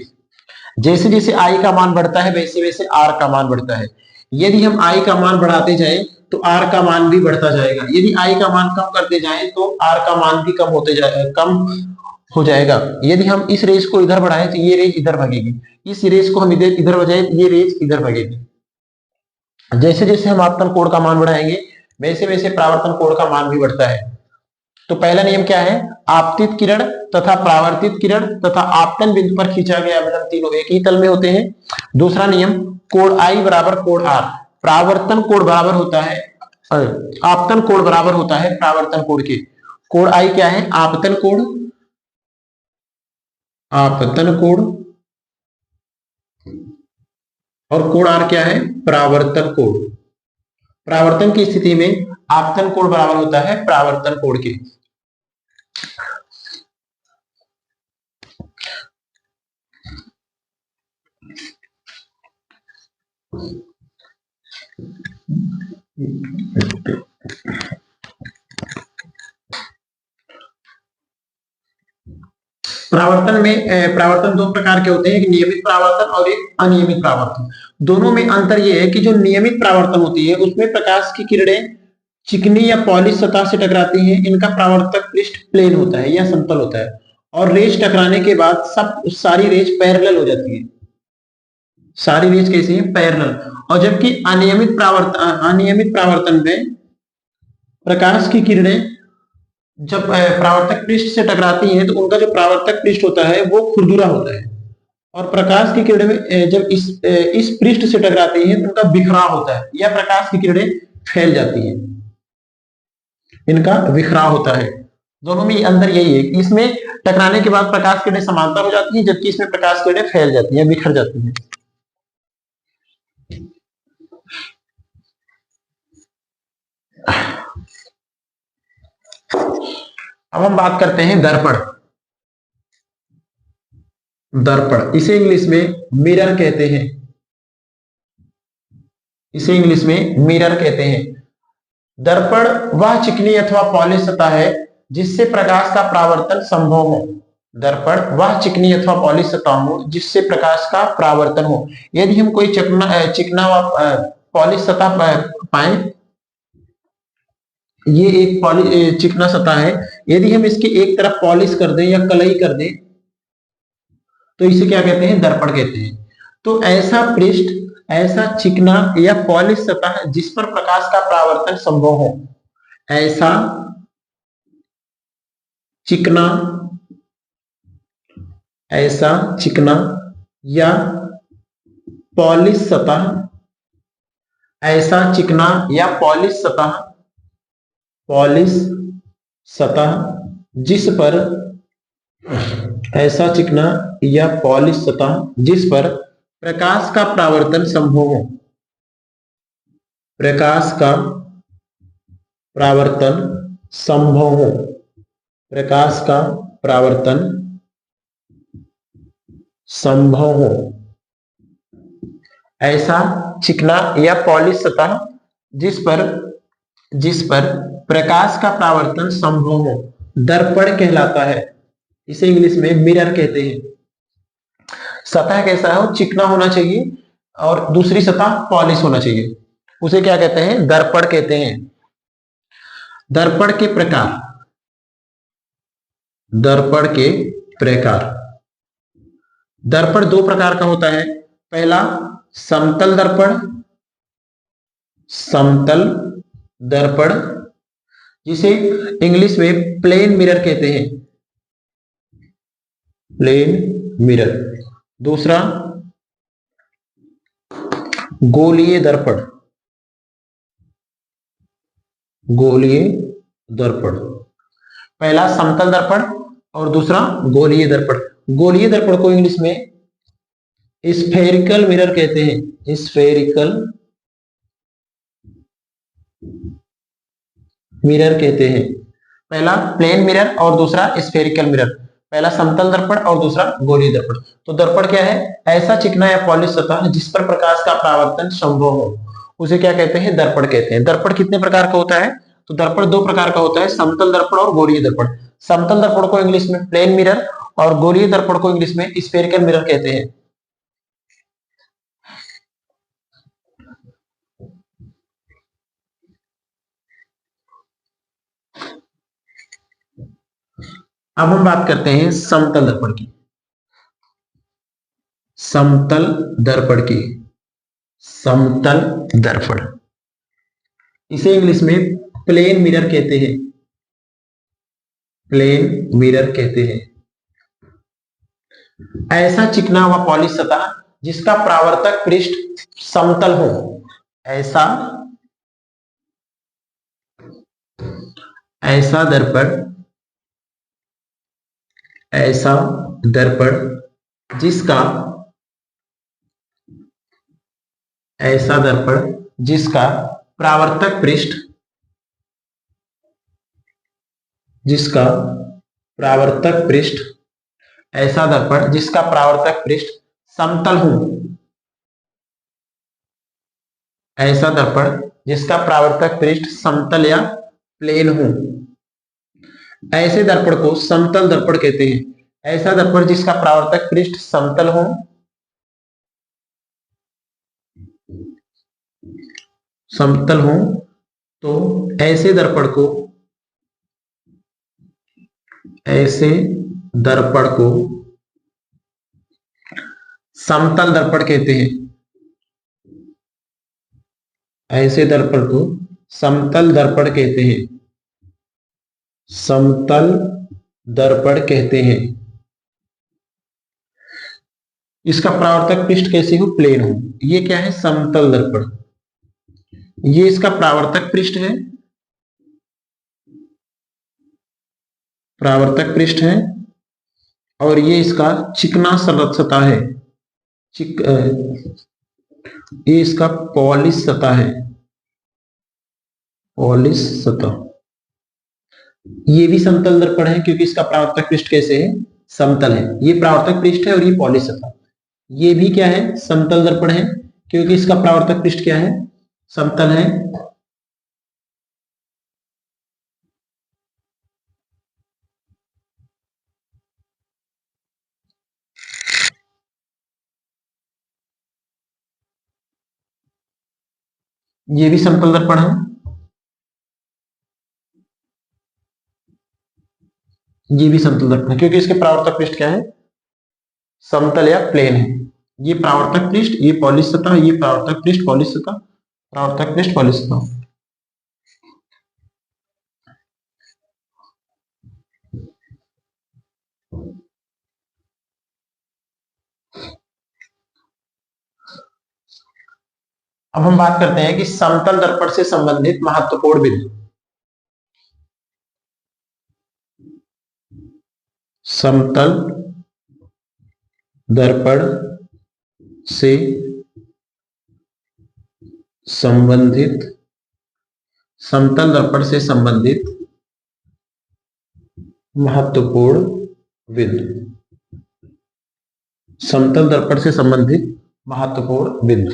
जैसे जैसे I का मान बढ़ता है वैसे वैसे R का मान बढ़ता है। यदि हम I का मान बढ़ाते जाएं तो R का मान भी बढ़ता जाएगा। यदि I का मान कम करते जाएं तो R का मान भी कम हो जाएगा। यदि हम इस रेस को इधर बढ़ाएं तो ये रेस इधर भागेगी, इस रेस को हम इधर बढ़ाएं तो ये रेस इधर भागेगी। जैसे जैसे हम आपतन कोण का मान बढ़ाएंगे वैसे वैसे परावर्तन कोण का मान भी बढ़ता है। तो पहला नियम क्या है, आपतित किरण तथा परावर्तित किरण तथा आपतन बिंदु पर खींचा गया अभिलंब तीनों एक ही तल में होते हैं। दूसरा नियम, कोण I बराबर कोण R। परावर्तन कोण बराबर होता है, आपतन कोण बराबर होता है परावर्तन कोण के। कोण I क्या है, आपतन कोण, आपतन कोण, और कोण R क्या है, परावर्तन कोण। परावर्तन की स्थिति में आपतन कोण बराबर होता है परावर्तन कोण के। परावर्तन दो प्रकार के होते हैं, एक नियमित परावर्तन और एक अनियमित परावर्तन। दोनों में अंतर यह है कि जो नियमित परावर्तन होती है उसमें प्रकाश की किरणें चिकनी या पॉलिश सतह से टकराती हैं, इनका परावर्तक पृष्ठ प्लेन होता है या समतल होता है, और रेज टकराने के बाद सारी रेज पैरेलल हो जाती है। सारी रेज कैसी है? पैरेलल। और जबकि अनियमित परावर्तन में प्रकाश की किरणें जब परावर्तक पृष्ठ से टकराती हैं तो उनका जो परावर्तक पृष्ठ होता है वो खुरदुरा होता है, और प्रकाश की किरणें जब इस पृष्ठ से टकराती हैं तो उनका बिखराव होता है, या प्रकाश की किरणें फैल जाती हैं, इनका बिखराव होता है। दोनों में अंतर यही है कि इसमें टकराने के बाद प्रकाश किरणें समांतर हो जाती हैं, जबकि इसमें प्रकाश किरणें फैल जाती हैं, बिखर जाती हैं। अब हम बात करते हैं दर्पण। दर्पण, इसे इंग्लिश में मिरर कहते हैं। इसे इंग्लिश में मिरर कहते हैं। दर्पण वह चिकनी अथवा पॉलिश सतह है जिससे प्रकाश का परावर्तन संभव हो। दर्पण वह चिकनी अथवा पॉलिश सतह हो जिससे प्रकाश का परावर्तन हो। यदि हम कोई चिकना व पॉलिश सतह पाए, ये एक चिकना सतह है, यदि हम इसकी एक तरफ पॉलिश कर दें या कलई कर दें तो इसे क्या कहते हैं? दर्पण कहते हैं। तो ऐसा पृष्ठ, ऐसा चिकना या पॉलिश सतह जिस पर प्रकाश का परावर्तन संभव हो, ऐसा चिकना, ऐसा चिकना या पॉलिश सतह, ऐसा चिकना या पॉलिश सतह, पॉलिश सतह जिस पर, ऐसा चिकना या पॉलिश सतह जिस पर प्रकाश का परावर्तन संभव हो, प्रकाश का परावर्तन संभव हो, प्रकाश का परावर्तन संभव हो, ऐसा चिकना या पॉलिश सतह जिस पर प्रकाश का परावर्तन संभव हो, दर्पण कहलाता है। इसे इंग्लिश में मिरर कहते हैं। सतह कैसा हो? चिकना होना चाहिए और दूसरी सतह पॉलिश होना चाहिए, उसे क्या कहते हैं? दर्पण कहते हैं। दर्पण के प्रकार, दर्पण के प्रकार। दर्पण दो प्रकार का होता है। पहला समतल दर्पण, समतल दर्पण जिसे इंग्लिश में प्लेन मिरर कहते हैं, प्लेन मिरर। दूसरा गोलीय दर्पण, गोलीय दर्पण। पहला समतल दर्पण और दूसरा गोलीय दर्पण। गोलीय दर्पण को इंग्लिश में स्फेरिकल मिरर कहते हैं, स्फेरिकल मिरर कहते हैं। पहला प्लेन मिरर और दूसरा स्फेरिकल मिरर। पहला समतल दर्पण और दूसरा गोलीय दर्पण। तो दर्पण क्या है? ऐसा चिकना या पॉलिश सतह जिस पर प्रकाश का परावर्तन संभव हो, उसे क्या कहते हैं? दर्पण कहते हैं। दर्पण कितने प्रकार का होता है? तो दर्पण दो प्रकार का होता है, समतल दर्पण और गोलीय दर्पण। समतल दर्पण को इंग्लिश में प्लेन मिरर और गोलीय दर्पण को इंग्लिश में स्फेरिकल मिरर कहते हैं। अब हम बात करते हैं समतल दर्पण की। समतल दर्पण की, समतल दर्पण, इसे इंग्लिश में प्लेन मिरर कहते हैं, प्लेन मिरर कहते हैं। ऐसा चिकना व पॉलिश सतह जिसका परावर्तक पृष्ठ समतल हो, ऐसा, ऐसा दर्पण, ऐसा दर्पण जिसका, ऐसा दर्पण जिसका परावर्तक पृष्ठ, जिसका परावर्तक पृष्ठ, ऐसा दर्पण जिसका परावर्तक पृष्ठ समतल हो, ऐसा दर्पण जिसका परावर्तक पृष्ठ समतल या प्लेन हो, ऐसे दर्पण को समतल दर्पण कहते हैं। ऐसा दर्पण जिसका परावर्तक पृष्ठ समतल हो, समतल हो तो ऐसे दर्पण को समतल दर्पण कहते हैं। ऐसे दर्पण को समतल दर्पण कहते हैं। समतल दर्पण कहते हैं। इसका परावर्तक पृष्ठ कैसे हो? प्लेन हो। ये क्या है? समतल दर्पण। ये इसका परावर्तक पृष्ठ है। परावर्तक पृष्ठ है और ये इसका चिकना सरल सतह है। ये इसका पॉलिश सतह है। पॉलिश सतह। ये भी समतल दर्पण है क्योंकि इसका परावर्तक पृष्ठ कैसे है? समतल है। ये परावर्तक पृष्ठ है और ये पॉलिश सतह। ये भी क्या है? समतल दर्पण है क्योंकि इसका परावर्तक पृष्ठ क्या है? समतल है। ये भी समतल दर्पण है। ये भी समतल दर्पण है क्योंकि इसके परावर्तक पृष्ठ क्या है? समतल या प्लेन है। ये परावर्तक पृष्ठ, ये पॉलिश सतह, ये परावर्तक पृष्ठ, पॉलिश सतह, परावर्तक पृष्ठ, पॉलिश सतह। अब हम बात करते हैं कि समतल दर्पण से संबंधित महत्वपूर्ण बिंदु। समतल दर्पण से संबंधित समतल दर्पण से संबंधित महत्वपूर्ण बिंदु। समतल दर्पण से संबंधित महत्वपूर्ण बिंदु।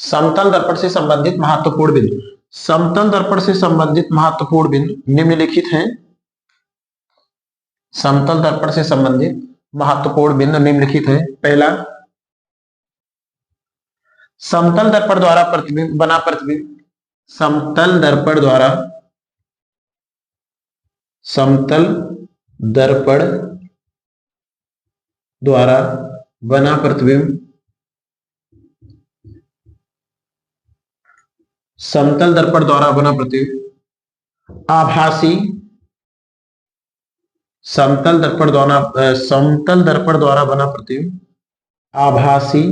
समतल दर्पण से संबंधित महत्वपूर्ण बिंदु। समतल दर्पण से संबंधित महत्वपूर्ण बिंदु निम्नलिखित हैं। समतल दर्पण से संबंधित महत्वपूर्ण बिंदु निम्नलिखित है। पहला, समतल दर्पण द्वारा प्रतिबिंब बना प्रतिबिंब। समतल दर्पण द्वारा बना प्रतिबिंब। समतल दर्पण द्वारा बना प्रतिबिंब आभासी। समतल दर्पण द्वारा बना प्रतिबिंब आभासी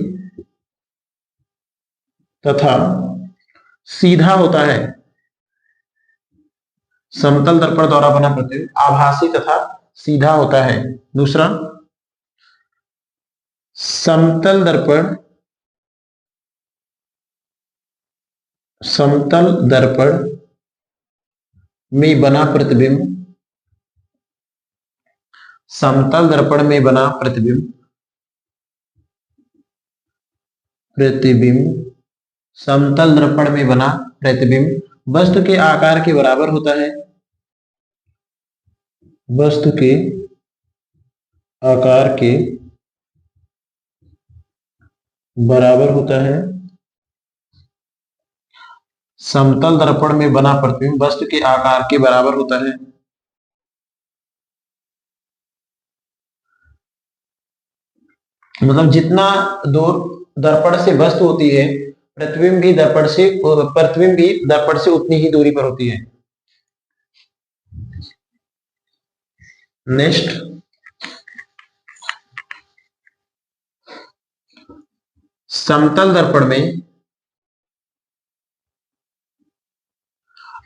तथा सीधा होता है। समतल दर्पण द्वारा बना प्रतिबिंब आभासी तथा सीधा होता है। दूसरा, समतल दर्पण में बना प्रतिबिंब समतल दर्पण में बना प्रतिबिंब समतल दर्पण में बना प्रतिबिंब वस्तु के आकार के बराबर होता है। वस्तु के आकार के बराबर होता है। समतल दर्पण में बना प्रतिबिंब वस्तु के आकार के बराबर होता है। मतलब जितना दूर दर्पण से वस्तु होती है, प्रतिबिंब भी दर्पण से उतनी ही दूरी पर होती है। नेक्स्ट, समतल दर्पण में,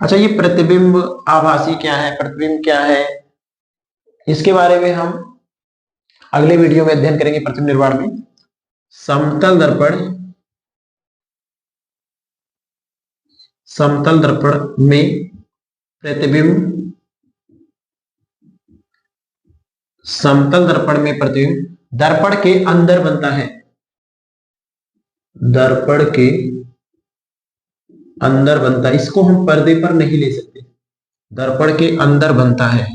अच्छा ये प्रतिबिंब आभासी क्या है, प्रतिबिंब क्या है, इसके बारे में हम अगले वीडियो में अध्ययन करेंगे। प्रतिबिंब निर्माण में समतल दर्पण में प्रतिबिंब समतल दर्पण में प्रतिबिंब दर्पण के अंदर बनता है। दर्पण के अंदर बनता है। इसको हम पर्दे पर नहीं ले सकते। दर्पण के अंदर बनता है।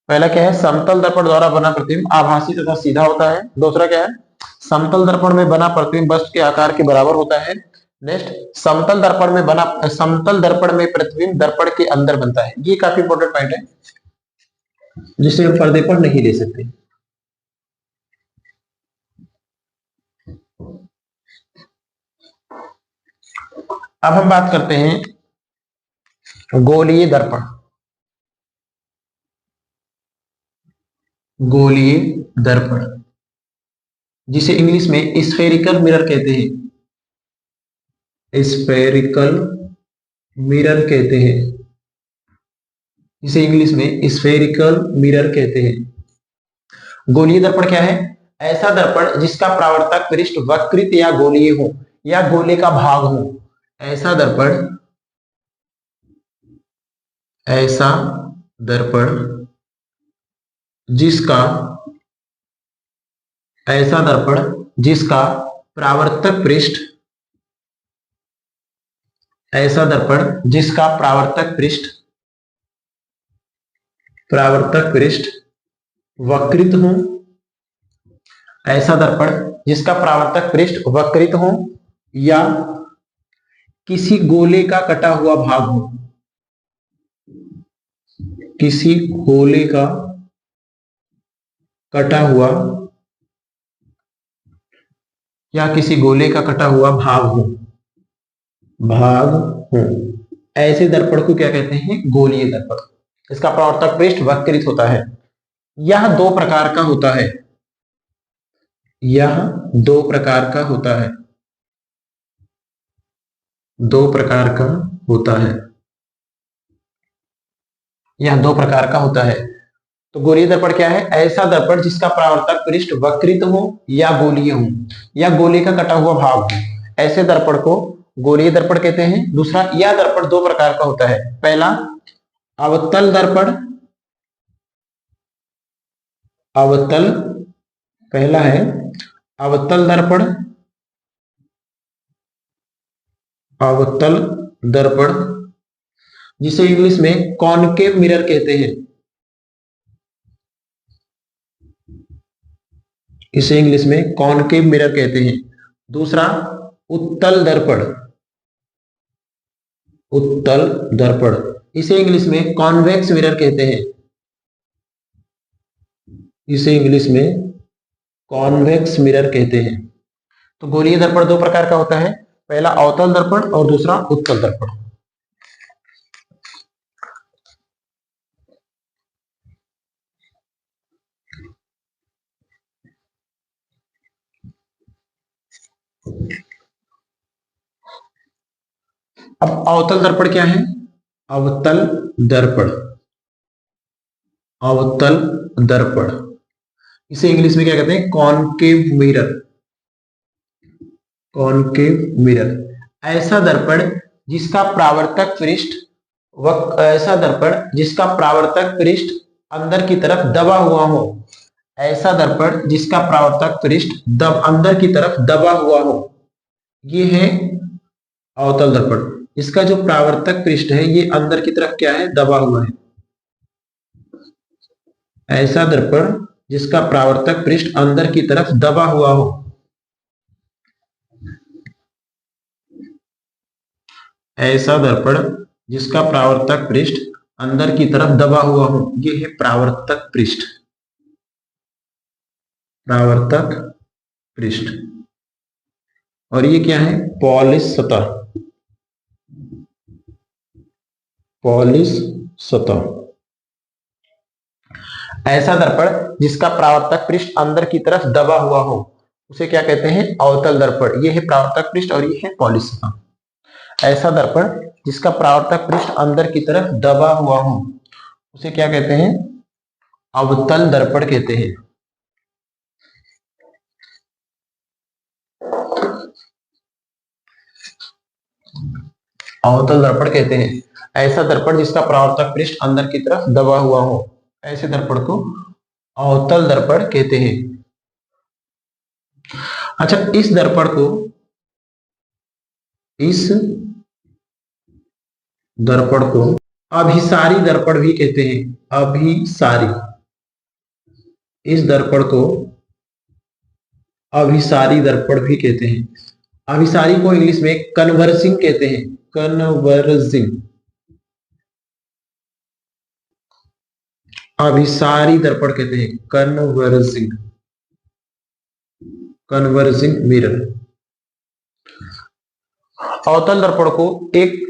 पहला क्या है, समतल दर्पण द्वारा बना प्रतिबिंब आभासी तथा सीधा होता है। दूसरा क्या है, समतल दर्पण में बना प्रतिबिंब वस्तु के आकार के बराबर होता है। नेक्स्ट, समतल दर्पण में प्रतिबिंब दर्पण के अंदर बनता है। ये काफी इंपॉर्टेंट पॉइंट है जिसे हम पर्दे पर नहीं ले सकते। अब हम बात करते हैं गोलीय दर्पण। गोलीय दर्पण जिसे इंग्लिश में स्फेरिकल मिरर कहते हैं। स्फेरिकल मिरर कहते हैं, जिसे इंग्लिश में स्फेरिकल मिरर कहते हैं। गोलीय दर्पण क्या है, ऐसा दर्पण जिसका परावर्तक पृष्ठ वक्रित या गोलीय हो या गोले का भाग हो। ऐसा दर्पण जिसका परावर्तक पृष्ठ वक्रित हो। ऐसा दर्पण जिसका परावर्तक पृष्ठ वक्रित हो या किसी गोले का कटा हुआ भाग हो। किसी गोले का कटा हुआ या किसी गोले का कटा हुआ भाग हो। ऐसे दर्पण को क्या कहते हैं, गोलीय दर्पण। इसका परावर्तक पृष्ठ वक्रित होता है। यह दो प्रकार का होता है। यह दो प्रकार का होता है। तो गोलीय दर्पण क्या है, ऐसा दर्पण जिसका परावर्तक पृष्ठ वक्रित हो या गोलीय हो या गोले का कटा हुआ भाग हो। ऐसे दर्पण को गोलीय दर्पण कहते हैं। दूसरा, यह दर्पण दो प्रकार का होता है। पहला, अवतल दर्पण। पहला है अवतल दर्पण जिसे इंग्लिश में कॉनकेव मिरर कहते हैं। इसे इंग्लिश में कॉनकेव मिरर कहते हैं। दूसरा, उत्तल दर्पण इसे इंग्लिश में कॉन्वेक्स मिरर कहते हैं। तो गोलीय दर्पण दो प्रकार का होता है। पहला अवतल दर्पण और दूसरा उत्तल दर्पण। अब अवतल दर्पण क्या है, अवतल दर्पण इसे इंग्लिश में क्या कहते हैं, कॉनकेव मिरर। ऐसा दर्पण जिसका परावर्तक पृष्ठ अंदर की तरफ दबा हुआ हो। ऐसा दर्पण जिसका परावर्तक पृष्ठ अंदर की तरफ दबा हुआ हो, ये है अवतल दर्पण। इसका जो परावर्तक पृष्ठ है ये अंदर की तरफ क्या है, दबा हुआ है। ऐसा दर्पण जिसका परावर्तक पृष्ठ अंदर की तरफ दबा हुआ हो। ऐसा दर्पण जिसका परावर्तक पृष्ठ अंदर की तरफ दबा हुआ हो, ये है परावर्तक पृष्ठ। और ये क्या है, पॉलिश सतह। ऐसा दर्पण जिसका परावर्तक पृष्ठ अंदर की तरफ दबा हुआ हो उसे क्या कहते हैं, अवतल दर्पण। ये है परावर्तक पृष्ठ और ये है पॉलिश सतह। ऐसा दर्पण जिसका परावर्तक पृष्ठ अंदर की तरफ दबा हुआ हो उसे क्या कहते हैं, अवतल दर्पण कहते हैं। अवतल दर्पण कहते हैं ऐसा दर्पण जिसका परावर्तक पृष्ठ अंदर की तरफ दबा हुआ हो। ऐसे दर्पण को अवतल दर्पण कहते हैं। अच्छा, इस दर्पण को अभिसारी दर्पण भी कहते हैं। अभिसारी इस दर्पण को अभिसारी दर्पण भी कहते हैं। अभिसारी को इंग्लिश में कन्वर्जिंग कहते हैं, कन्वर्जिंग। अभिसारी दर्पण कहते हैं कन्वर्जिंग, कन्वर्जिंग मिरर। अवतल दर्पण को एक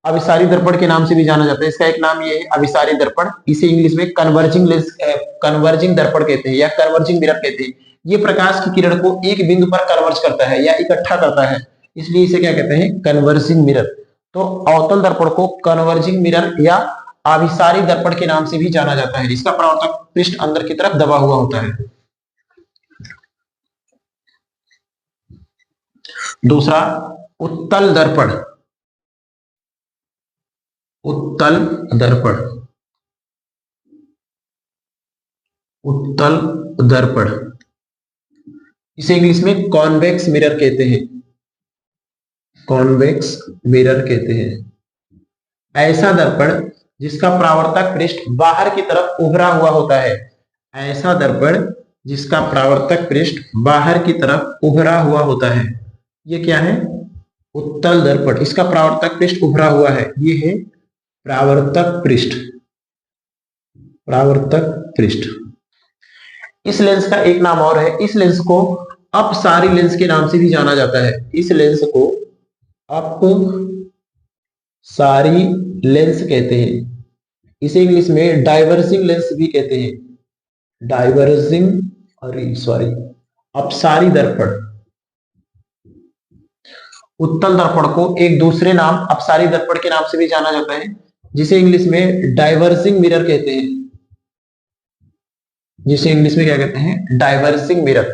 अभिसारी दर्पण के नाम से भी जाना जाता है। इसका एक नाम ये है अभिसारी दर्पण। इसे इंग्लिश में कन्वर्जिंग लेंस, कन्वर्जिंग दर्पण कहते हैं या कन्वर्जिंग मिरर कहते हैं। ये प्रकाश की किरण को एक बिंदु पर कन्वर्ज करता है या इकट्ठा करता है, इसलिए इसे क्या कहते हैं, कन्वर्जिंग मिरर। तो अवतल दर्पण को कन्वर्जिंग मिरर या अभिसारी दर्पण के नाम से भी जाना जाता है। इसका परावर्तक पृष्ठ अंदर की तरफ दबा हुआ होता है। दूसरा उत्तल दर्पण। उत्तल दर्पण, उत्तल दर्पण, इसे इंग्लिश में कॉन्वेक्स मिरर कहते हैं, कॉन्वेक्स मिरर कहते हैं। ऐसा दर्पण जिसका परावर्तक पृष्ठ बाहर की तरफ उभरा हुआ होता है। ऐसा दर्पण जिसका परावर्तक पृष्ठ बाहर की तरफ उभरा हुआ होता है, ये क्या है, उत्तल दर्पण। इसका परावर्तक पृष्ठ उभरा हुआ है, ये है परावर्तक पृष्ठ, परावर्तक पृष्ठ। इस लेंस का एक नाम और है, इस लेंस को अपसारी लेंस के नाम से भी जाना जाता है। इस लेंस को अपसारी लेंस कहते हैं। इसे इंग्लिश में डाइवर्जिंग लेंस भी कहते हैं, डाइवर्जिंग, सॉरी, अपसारी दर्पण। उत्तल दर्पण को एक दूसरे नाम अपसारी दर्पण के नाम से भी जाना जाता है, जिसे इंग्लिश में डाइवर्जिंग मिरर कहते हैं, जिसे इंग्लिश में क्या कहते हैं, डाइवर्जिंग मिरर।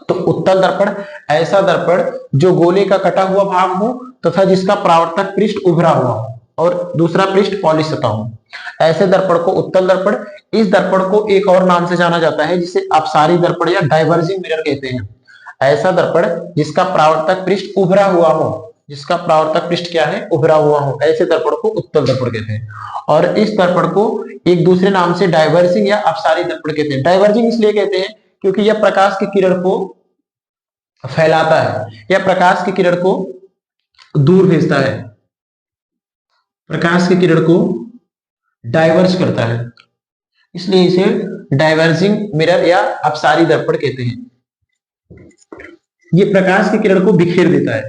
तो उत्तल दर्पण ऐसा दर्पण जो गोले का कटा हुआ भाग हो तथा जिसका परावर्तक पृष्ठ उभरा हुआ हो और दूसरा पृष्ठ पॉलिश सतह हो, ऐसे दर्पण को उत्तल दर्पण। इस दर्पण को एक और नाम से जाना जाता है जिसे अपसारी दर्पण या डाइवर्जिंग मिरर कहते हैं। ऐसा दर्पण जिसका परावर्तक पृष्ठ उभरा हुआ हो, जिसका परावर्तक पृष्ठ क्या है, उभरा हुआ हो, ऐसे दर्पण को उत्तल दर्पण कहते हैं। और इस दर्पण को एक दूसरे नाम से डाइवर्जिंग या अपसारी दर्पण कहते हैं। डाइवर्जिंग इसलिए कहते हैं क्योंकि यह प्रकाश की किरण को फैलाता है या प्रकाश की किरण को दूर भेजता है, प्रकाश की किरण को डाइवर्ज करता है, इसलिए इसे डाइवर्जिंग मिरर या अपसारी दर्पण कहते हैं। ये प्रकाश की किरण को बिखेर देता है,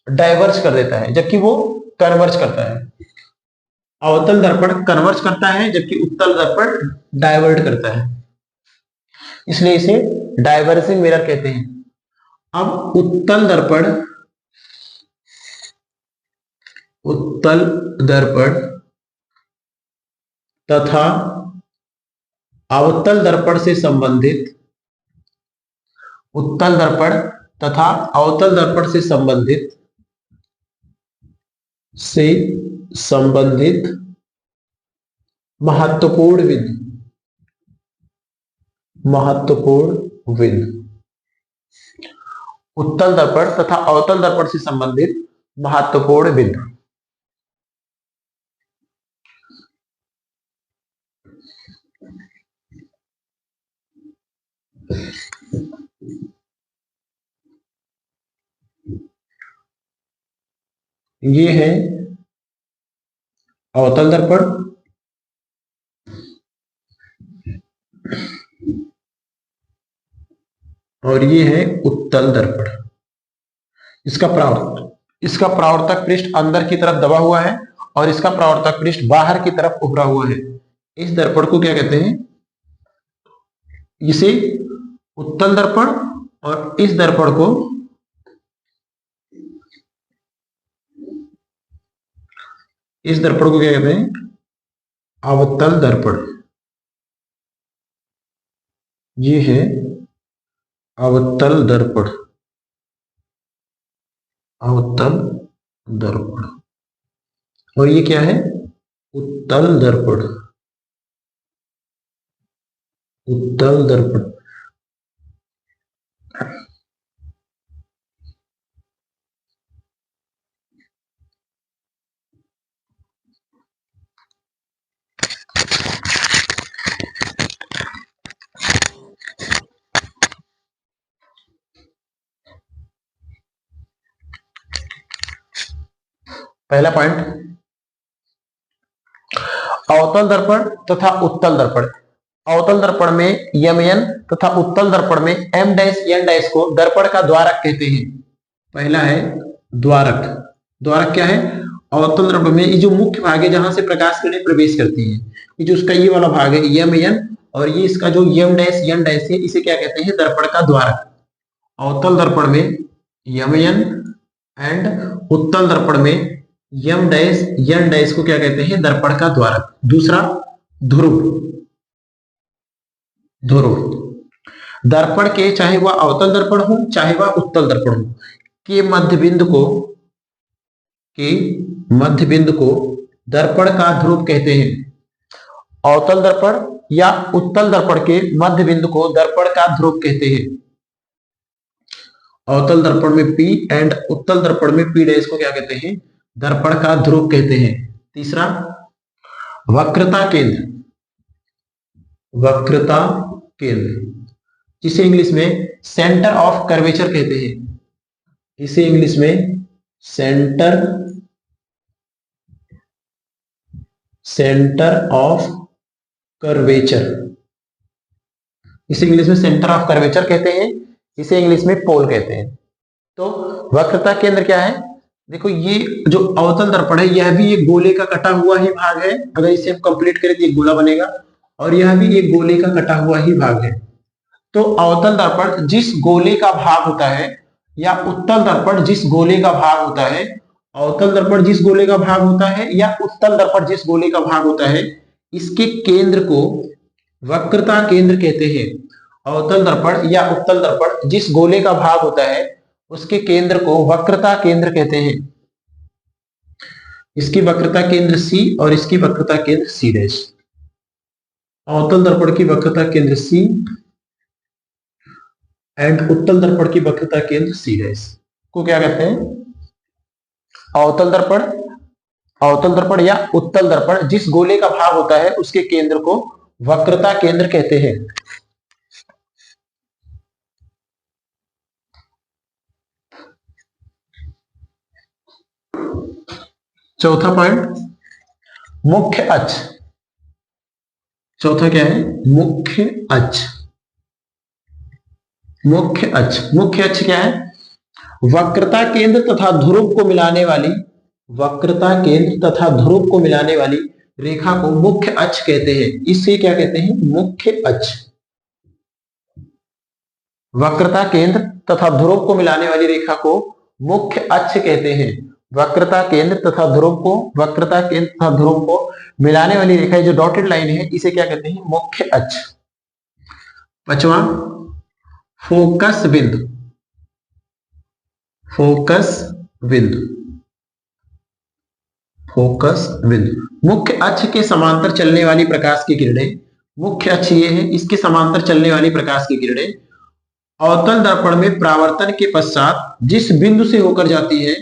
डाइवर्ज कर देता है, जबकि वो कन्वर्ज करता है। अवतल दर्पण कन्वर्ज करता है जबकि उत्तल दर्पण डाइवर्ट करता है, इसलिए इसे डाइवर्जिंग मिरर कहते हैं। अब उत्तल दर्पण, उत्तल दर्पण तथा अवतल दर्पण से संबंधित, उत्तल दर्पण तथा अवतल दर्पण से संबंधित महत्वपूर्ण बिंदु, महत्वपूर्ण बिंदु, उत्तल दर्पण तथा अवतल दर्पण से संबंधित महत्वपूर्ण बिंदु। ये है अवतल दर्पण, और ये है उत्तल दर्पण। इसका परावर्तक पृष्ठ अंदर की तरफ दबा हुआ है और इसका परावर्तक पृष्ठ बाहर की तरफ उभरा हुआ है। इस दर्पण को क्या कहते हैं, इसे उत्तल दर्पण, और इस दर्पण को क्या कहते हैं, अवतल दर्पण। ये है अवतल दर्पण, अवतल दर्पण, और ये क्या है, उत्तल दर्पण, उत्तल दर्पण। पहला पॉइंट, अवतल दर्पण तथा उत्तल दर्पण। अवतल दर्पण में यमयन तथा उत्तल दर्पण में एम डैश एन डैश को दर्पण का द्वारक कहते हैं। पहला है द्वारक। द्वारक क्या है? अवतल दर्पण में ये जो मुख्य भाग है जहां से प्रकाश किरणें प्रवेश करती हैं, ये जो उसका ये वाला भाग है यमयन, और ये इसका जो यम डैश एन डैश है, इसे क्या कहते हैं? दर्पण का द्वारक। अवतल दर्पण में यमयन एंड उत्तल दर्पण में यम डैश एन डैश को क्या कहते हैं? दर्पण का द्वारक। दूसरा ध्रुव। ध्रुव दर्पण के, चाहे वह अवतल दर्पण हो चाहे वह उत्तल दर्पण हो, के मध्य बिंदु को दर्पण का ध्रुव कहते हैं। अवतल दर्पण या उत्तल दर्पण के मध्य बिंदु को दर्पण का ध्रुव कहते हैं। अवतल दर्पण में P एंड उत्तल दर्पण में P डैश को क्या कहते हैं? दर्पण का ध्रुव कहते हैं। तीसरा वक्रता केंद्र। वक्रता केंद्र, जिसे इंग्लिश में सेंटर ऑफ कर्वेचर कहते हैं। इसे इंग्लिश में सेंटर ऑफ कर्वेचर, इसे इंग्लिश में सेंटर ऑफ कर्वेचर कहते हैं। इसे इंग्लिश में पोल कहते हैं। तो वक्रता केंद्र क्या है? देखो, ये जो अवतल दर्पण है यह भी एक गोले का कटा हुआ ही भाग है। अगर इसे हम कंप्लीट करें तो एक गोला बनेगा, और यह भी एक गोले का कटा हुआ ही भाग है। तो अवतल दर्पण जिस गोले का भाग होता है, या उत्तल दर्पण जिस गोले का भाग होता है, अवतल दर्पण जिस गोले का भाग होता है या उत्तल दर्पण जिस गोले का भाग होता है, इसके केंद्र को वक्रता केंद्र कहते हैं। अवतल दर्पण या उत्तल दर्पण जिस गोले का भाग होता है उसके केंद्र को वक्रता केंद्र कहते हैं। इसकी वक्रता केंद्र C और इसकी वक्रता केंद्र C डैश। अवतल दर्पण की वक्रता केंद्र C एंड उत्तल दर्पण की वक्रता केंद्र C डैश को क्या कहते हैं? अवतल दर्पण या उत्तल दर्पण जिस गोले का भाग होता है उसके केंद्र को वक्रता केंद्र कहते हैं। चौथा पॉइंट, मुख्य अक्ष। चौथा क्या है? मुख्य अक्ष। मुख्य अक्ष क्या है? वक्रता केंद्र तथा ध्रुव को मिलाने वाली रेखा को मुख्य अक्ष कहते हैं। इसे क्या कहते हैं? मुख्य अक्ष। वक्रता केंद्र तथा ध्रुव को मिलाने वाली रेखा को मुख्य अक्ष कहते हैं। वक्रता केंद्र तथा ध्रुव को मिलाने वाली रेखा, जो डॉटेड लाइन है, इसे क्या कहते हैं? मुख्य अक्ष। पांचवा फोकस बिंदु। मुख्य अक्ष के समांतर चलने वाली प्रकाश की किरणें, मुख्य अक्ष ये है, इसके समांतर चलने वाली प्रकाश की किरणें अवतल दर्पण में परावर्तन के पश्चात जिस बिंदु से होकर जाती है,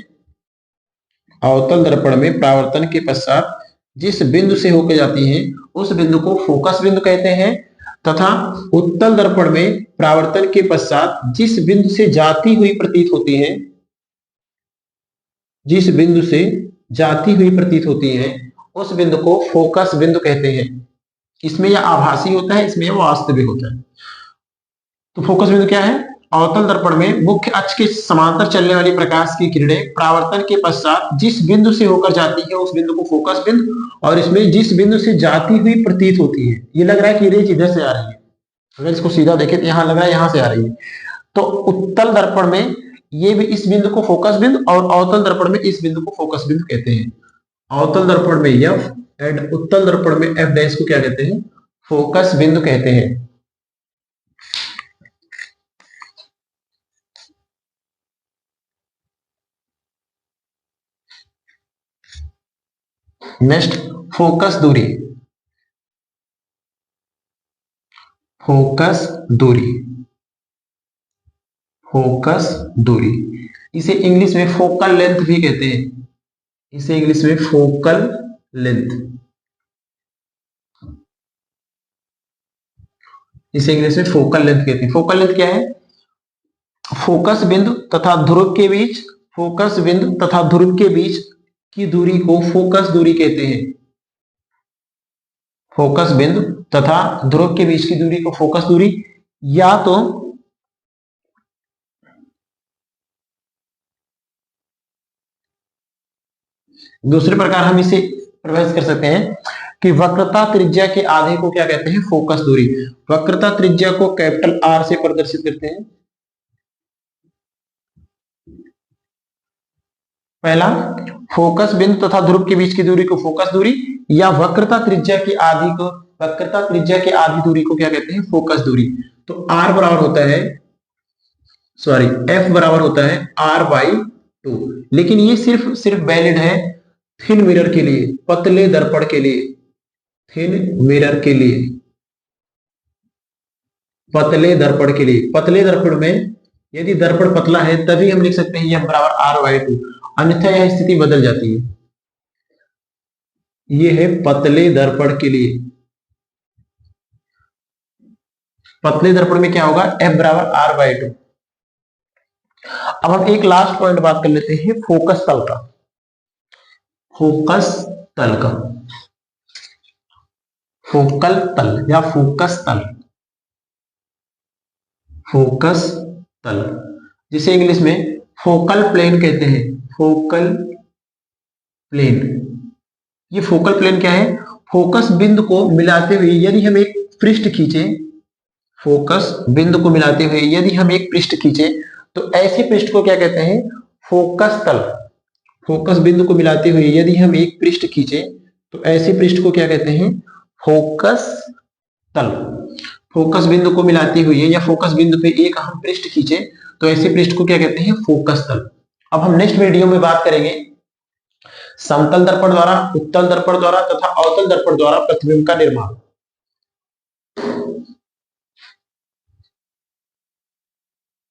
अवतल दर्पण में परावर्तन के पश्चात जिस बिंदु से होकर जाती है उस बिंदु को फोकस बिंदु कहते हैं, तथा उत्तल दर्पण में परावर्तन के पश्चात जिस बिंदु से जाती हुई प्रतीत होती है, उस बिंदु को फोकस बिंदु कहते हैं। इसमें यह आभासी होता है, इसमें यह वास्तविक होता है। तो फोकस बिंदु क्या है? अवतल दर्पण में मुख्य अक्ष के समांतर चलने वाली प्रकाश की किरणें परावर्तन के पश्चात जिस बिंदु से होकर जाती है उस बिंदु को फोकस बिंदु, और इसमें जिस बिंदु से जाती हुई प्रतीत होती है। ये लग रहा है कि रेज इधर से आ रही है, अगर इसको सीधा देखें तो यहाँ लग रहा है यहां से आ रही है। तो उत्तल दर्पण में ये भी इस बिंदु को फोकस बिंदु और अवतल दर्पण में इस बिंदु को फोकस बिंदु कहते हैं। अवतल दर्पण में F एंड उत्तल दर्पण में F डैश को क्या कहते हैं? फोकस बिंदु कहते हैं। नेक्स्ट, फोकस दूरी। फोकस दूरी इसे इंग्लिश में फोकल लेंथ भी कहते हैं। इसे इंग्लिश में फोकल लेंथ, इसे इंग्लिश में फोकल लेंथ कहते हैं। फोकल लेंथ क्या है? फोकस बिंदु तथा ध्रुव के बीच की दूरी को फोकस दूरी कहते हैं। फोकस बिंदु तथा ध्रुव के बीच की दूरी को फोकस दूरी, या तो दूसरे प्रकार हम इसे परिभाषित कर सकते हैं कि वक्रता त्रिज्या के आधे को क्या कहते हैं, फोकस दूरी। वक्रता त्रिज्या को कैपिटल आर से प्रदर्शित करते हैं। पहला, फोकस बिंदु तथा ध्रुव के बीच की दूरी को फोकस दूरी, या वक्रता त्रिज्या की आधी दूरी को क्या कहते हैं, फोकस दूरी। तो आर बराबर होता है, सॉरी, एफ बराबर होता है आर बाई 2। लेकिन ये सिर्फ वैलिड है थिन मिरर के लिए, पतले दर्पण के लिए, थिन मिरर के लिए, पतले दर्पण के लिए। पतले दर्पण में यदि दर्पण पतला है तभी हम लिख सकते हैं यह बराबर आर बाई 2, अन्यथा यह स्थिति बदल जाती है। ये है पतले दर्पण के लिए। पतले दर्पण में क्या होगा, एफ बराबर आर बाई 2। अब हम एक लास्ट पॉइंट बात कर लेते हैं फोकस तल का। फोकस तल का, फोकल तल या फोकस तल, फोकस तल जिसे इंग्लिश में फोकल प्लेन कहते हैं। फोकल प्लेन, ये फोकल प्लेन क्या है, फोकस बिंदु को मिलाते हुए यदि हम एक पृष्ठ खींचे, फोकस बिंदु को मिलाते हुए यदि हम एक पृष्ठ खींचे तो ऐसे पृष्ठ को क्या कहते हैं, फोकस तल। फोकस बिंदु को मिलाते हुए यदि हम एक पृष्ठ खींचे तो ऐसे पृष्ठ को क्या कहते हैं, फोकस तल। फोकस बिंदु को मिलाते हुए या फोकस बिंदु पे एक हम पृष्ठ खींचे तो ऐसे पृष्ठ को क्या कहते हैं, फोकस तल। अब हम नेक्स्ट वीडियो में बात करेंगे समतल दर्पण द्वारा, उत्तल दर्पण द्वारा तथा अवतल दर्पण द्वारा प्रतिबिंब का निर्माण।